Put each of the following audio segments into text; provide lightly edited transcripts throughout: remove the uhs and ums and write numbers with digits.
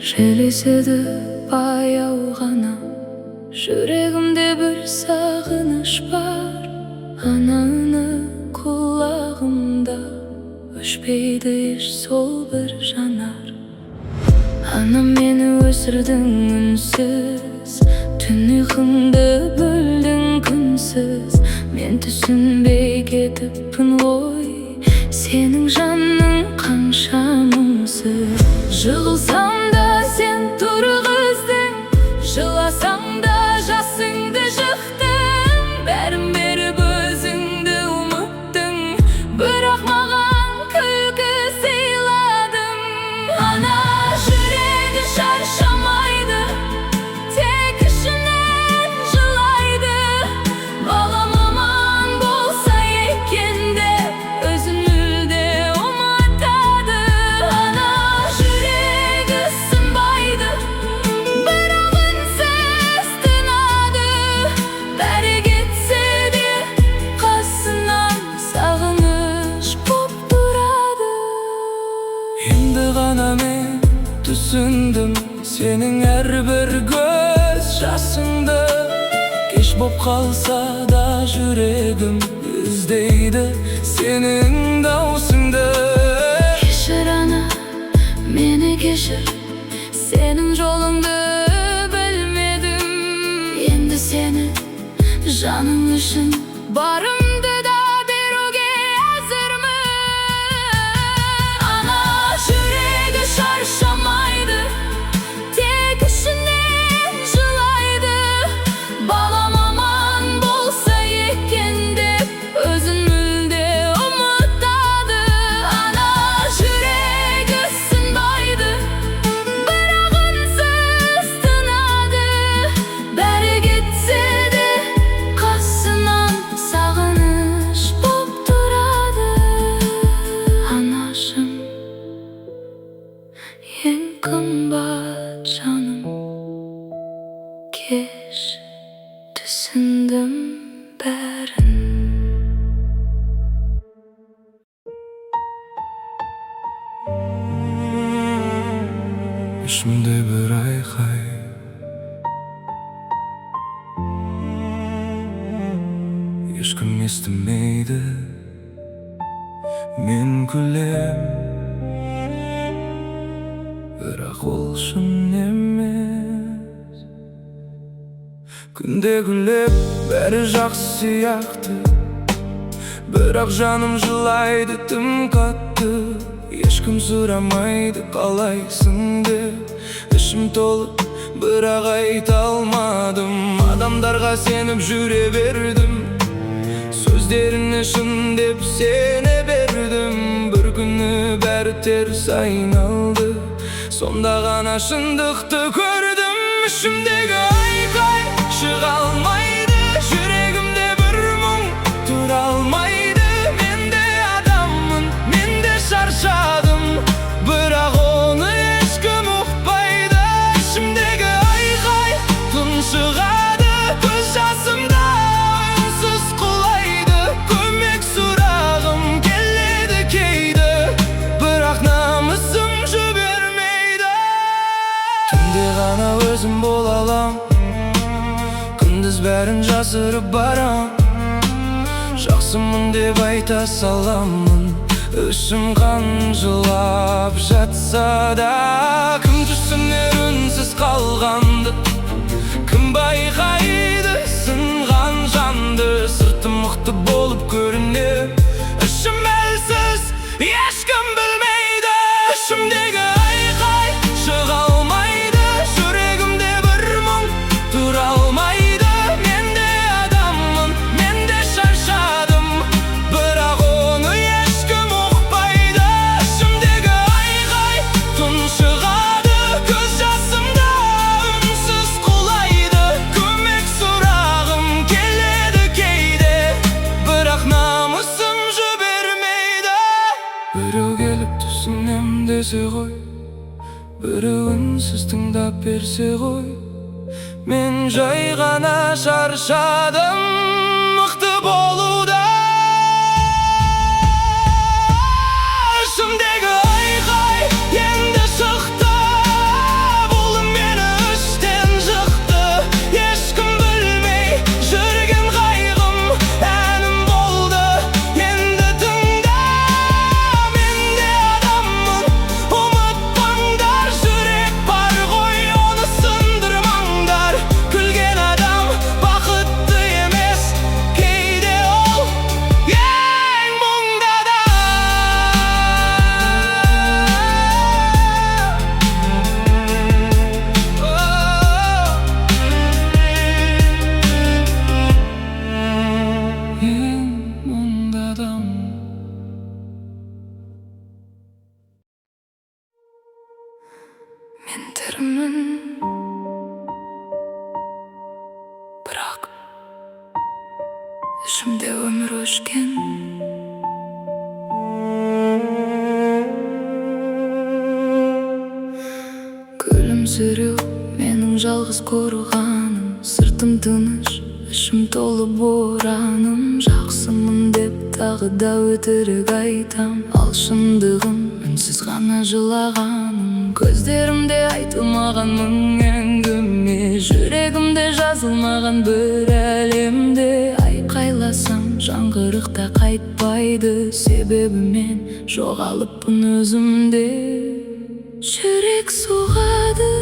Желеседі баяу ғана, жүрегімде бір сағыныш бар. Ананы құлағымда өшпейді еш сол бір жанар. Ана, мені өсірдің үнсіз, түн ұйқымды бөлдің күнсіз. Мен түсінбей кетіппін ғой, сенің жаның қанша мұңсыз. Жығылсам да сен тұрғыздың, жыласам да жасыңды жықтың. Бәрін беріп өзіңді ұмыттың, бірақ маған күлкі сыйладың. Ана, жүрегі шаршамайды, тек ішінен жылайды. Балам аман болса екен деп өзін мүлде ұмытады. Ана, жүрегі сынбайды, бірақ үнсіз тынады. Бәрі кетсе де қасынан сағыныш боп тұрады. Енді ғана мен түсіндім сенің әрбір көз жасыңды. Кеш боп қалса да жүрегім іздейді сенің даусыңды. Кешір ана, мені кешір, сенің жолыңды білмедім. Енді сені жаның үшін барымды да беруге әзірмін. Ана, жүрегі шаршамайды, тек ішінен жылайды. Балам аман болса екен деп өзін мүлде ұмытады. Ана, жүрегі сынбайды, бірақ үнсіз тынады. Бәрі кетсе де қасынан сағыныш боп тұрады. Анашым, ең қымбат жаным, кеш түсіндім бәрін. Ішімде бір айқай, ешкім естімейді. Мен күлем, бірақ ол шын емес. Күнде күліп бәрі жақсы сияқты, бірақ жаным жылайды тым қатты. Ешкім сұрамайды қалайсың деп, ішім толып бірақ айта алмадым. Адамдарға сеніп жүре бердім, сөздеріне шын деп сене бердім. Бір күні бәрі теріс айналды, сонда ғана шындықты көрдім. Ішімдегі айқай шыға алмайды, жүрегімде бір мұң тұра алмайды. Мен де адаммын, мен де шаршадым, бірақ оны ешкім ұқпайды. Ішімдегі айқай тұншығады, көз жасымда үнсіз құлайды. Көмек сұрағым келеді кейді, бірақ намысым жібермейді. Түнде ғана өзім бола алам, күндіз бәрін жасырып барам. Жақсымын деп айта саламын, ішім қан жылап жатса да. Кім түсінер үнсіз қалғанды, кім байқайды сынған жанды. Сыртым мықты болып көрінер, ішім әлсіз, ешкім білмейді. Ішімдегі айқай шыға алмайды, жүрегімде бір мұң тұра алмайды. Мен де адаммын, мен де шаршадым, бірақ оны ешкім ұқпайды. Ішімдегі айқай тұншығады, көз жасымда үнсіз берсе ғой, бірі үнсіз тыңдап берсе ғой. Мен жай ғана шаршадым мықты болуда. Ішімдегі айқай енді шықты, бұл мені іштен жықты. Ешкім білмей жүрген қайғым әнім болды. Енді тыңда, мен де адаммын, ұмытпаңдар. Жүрек бар ғой, оны сындырмаңдар. Күлген адам бақытты емес, кейде ол ең мұңды адам. Ең мұңды адам. Мен тірімін, бірақ ішімде өмір өшкен. Күлімсіреу менің жалғыз қорғаным, сыртым тыныш, ішім толы бораным. Жақсымын деп тағы да өтірік айтам, ал шындығым үнсіз ғана жылағаным. Көздерімде айтылмаған мың әңгіме, жүрегімде жазылмаған бір әлемде. Айқайласам жаңғырықта қайтпайды, себебі мен жоғалыппын өзімде. Жүрек соғады,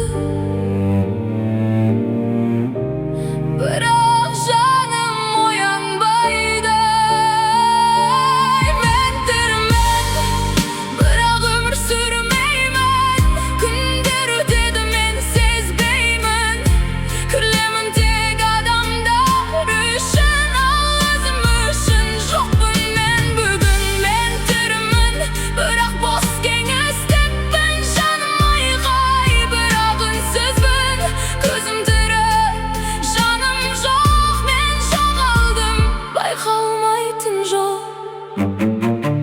бірақ жаным оянбайды. Мен тірімін, бірақ өмір сүрмеймін. Күндер өтеді, мен сезбеймін. Күлемін тек адамдар үшін, ал өзім үшін жоқпын мен бүгін. Мен тірімін, бірақ бос кеңістікпін. Жаным айқай, бірақ үнсізбін. Көзім тірі, жаным жоқ, мен жоғалдым, байқалмайтын жол.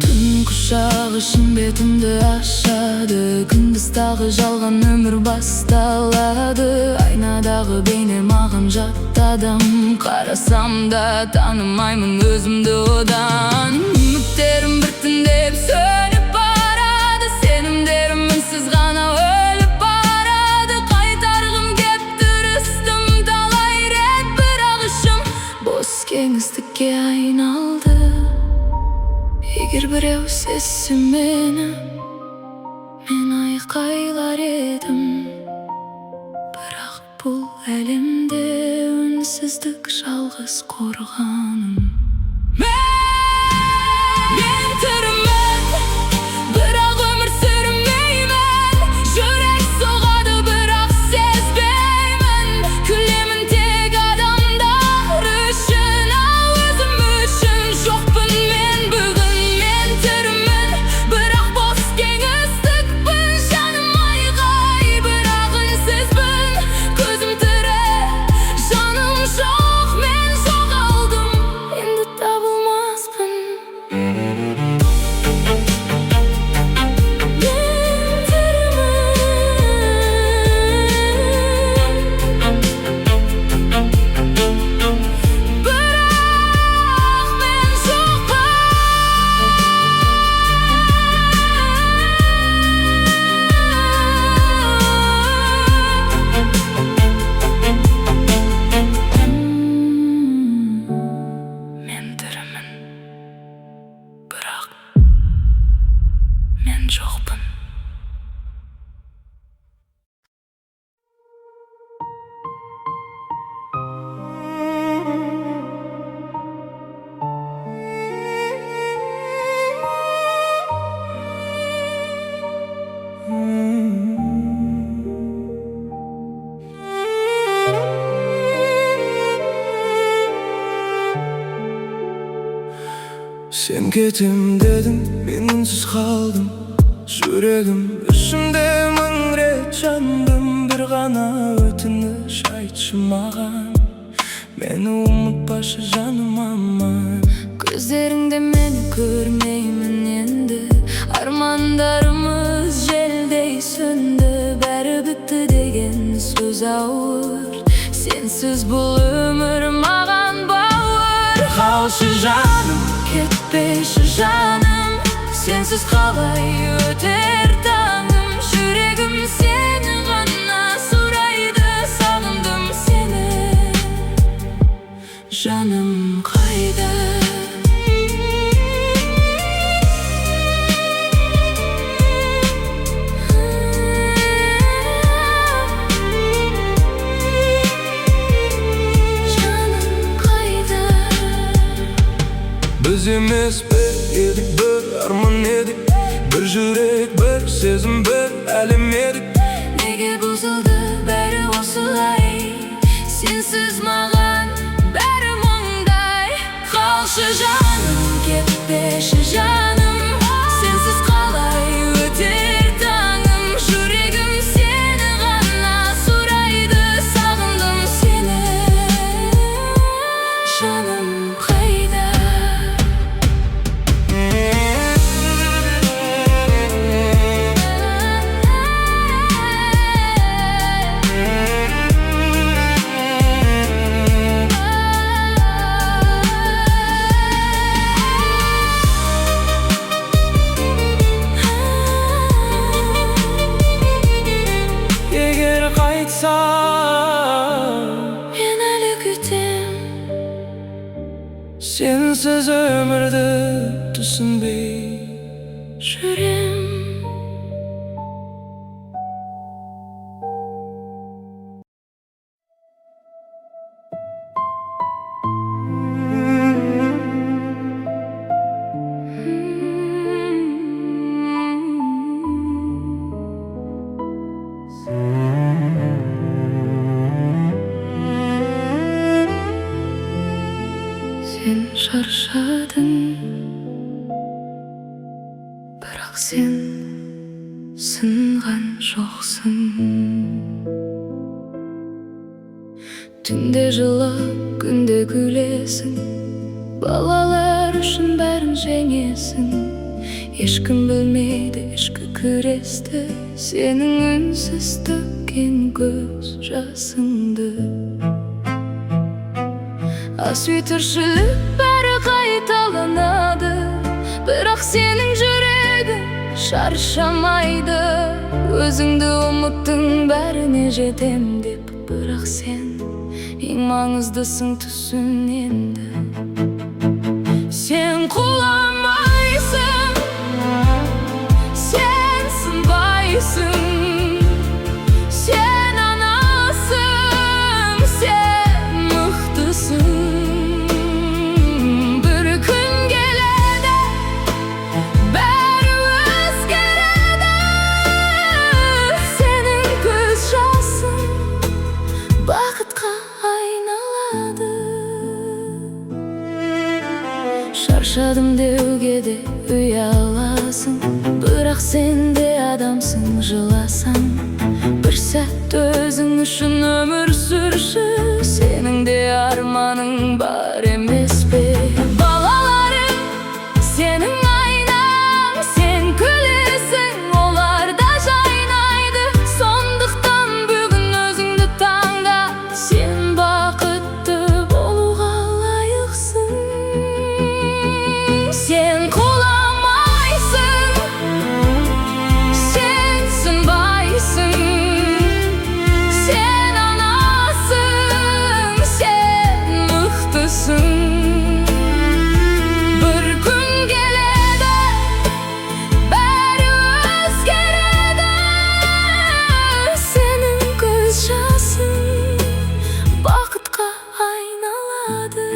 Түн құшағы шын бетімді ашады, күндіз тағы жалған өмір басталады. Айнадағы бейне маған жат адам, қарасам да танымаймын өзімді одан. Үміттерім біртіндеп сөніп барады, сенімдерім үнсіз ғана өліп барады. Қайтарғым кеп тырыстым талай рет, бірақ ішім бос кеңістікке айналды. Егер біреу сезсе мені, мен айқайлар едім, бірақ бұл әлемде үнсіздік жалғыз қорғаным. Мен тірімін, бірақ өмір сүрмеймін. Жүрек соғады, бірақ сезбеймін. Күлемін тек адамдар үшін, ал өзім үшін жоқпын мен бүгін. Мен тірімін, бірақ бос кеңістікпін. Жаным айқай, бірақ үнсізбін. Көзім тірі, жаным жоқ, мен жоғалдым, енді табылмаспын. Мен тірімін, бірақ мен жоқпын. Sen кетем дедің, мен үнсіз қалдым. Жүрегім ішімде мың рет жандым. Бір ғана өтініш айтшы маған, мені ұмытпашы жаным аман. Көздеріңде мені көрмеймін енді, армандарымыз желді. göz ağır. Sensiz bu ömür mağan bağır. Kalşı canım, Ketpeşi canım, sensiz kalay öter tanım. Yüreğim seni gana suraydı, sağındım seni. Canım kayda. Biz emes bir edik, bir arman edik. Bir yürek, bir sezim, bir alim edik. Nege bozuldu beri osulay, sensiz mağan beri mongday. Kalşı canım, ketpeşi canım, sensiz kalay öter tanım. Yüreğim seni gana suraydı, sağındım seni. Canım kayda. Eğer kaytsam, Ben әлі күтем. sensiz ömürde düşünbey Жүрем. Sen şarşadın, бірақ sen sınған жоқсың. Түнде жылап, күнде күлесің, балалар үшін бәрін жеңесің. Ешкім білмейді ішкі күресті, сенің үнсіз төккен көз жасыңды. Ас үй тіршілік бәрі қайталанады, бірақ сенің жүрегің шаршамайды. Өзіңді ұмыттың, бәріне жетем деп, бірақ сен ең маңыздысың, түсін енді. Сен құламайсың, сен сынбайсың, сен анасың, сен мықтысың. Bir gün gelede bәрі өзгереді. Senin göz жасың бақытқа айналады. Шаршадым деуге де ұяласың, бірақ сен де адамсың, жыласаң. Bir сәт өзің үшін өмір сүрші, сенің де арманың бар емес пе? Балаларың сенің айнаң, сен күлесің, олар да жайнайды. Сондықтан бүгін өзіңді таңда, сен бақытты болуға лайықсың. Сен құламайсың, сен сынбайсың, сен анасың, сен мықтысың. Bir gün gelede bәрі өзгереді. Senin göz жасың бақытқа айналады.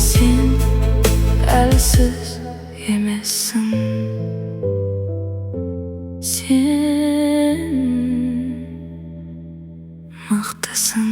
Sen әлсіз емессің, сен мықтысың.